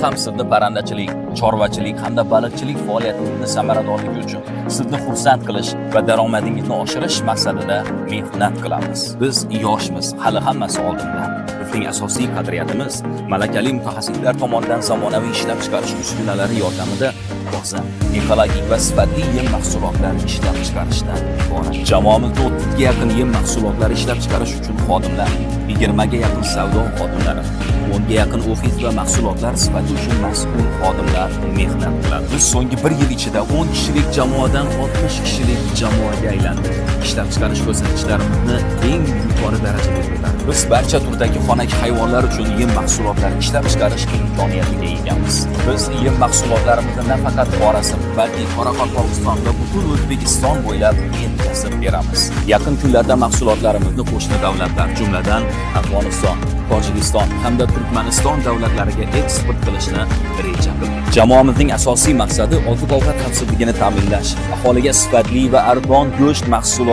ham sizni parrandachilik, chorvachilik hamda baliqchilik faoliyatingizni samaradorligi uchun sizni xursand qilish va daromadingizni oshirish maqsadida mehnat qilamiz. Biz yoshmiz, hali hammasi oldinda. Bizning asosiy qadriyatimiz malakali mutaxassislar tomonidan zamonaviy ishlab chiqarish uskunalari yordamida toza, ekologik va sifatli yem mahsulotlar ishlab chiqarishdan iborat. Jamoamizda 30 ga yaqin yem mahsulotlari ishlab chiqarish uchun xodimlar, 20 ga yaqin savdo xodimlari, 10 ga yaqin ofis va mahsulotlar sifati uchun mas'ul xodimlar mehnat qiladi. Biz so'nggi 1 yil ichida 10 kishilik jamoadan 60 kishilik jamoaga aylandik. Ishlab chiqarish ko'rsatkichlarimizni eng yuqori darajada ko'tardik. Biz barcha turdagi xonaki hayvonlar uchun yem mahsulotlari ishlab chiqarish imkoniyatiga egamiz. Biz yem mahsulotlarimizni nafaqat Xorazm, balki Qoraqalpog'iston va butun O'zbekiston bo'ylab yetkazib beramiz. Yaqin kunlarda mahsulotlarimizni qo'shni davlatlar, jumladan Afg'oniston, Tojikiston hamda Turkmaniston davlatlariga eksport qilishni reja qildik. Jamoamizning asosiy maqsadi oziq-ovqat xavfsizligini ta'minlash, aholiga sifatli va arzon go'sht mahsulot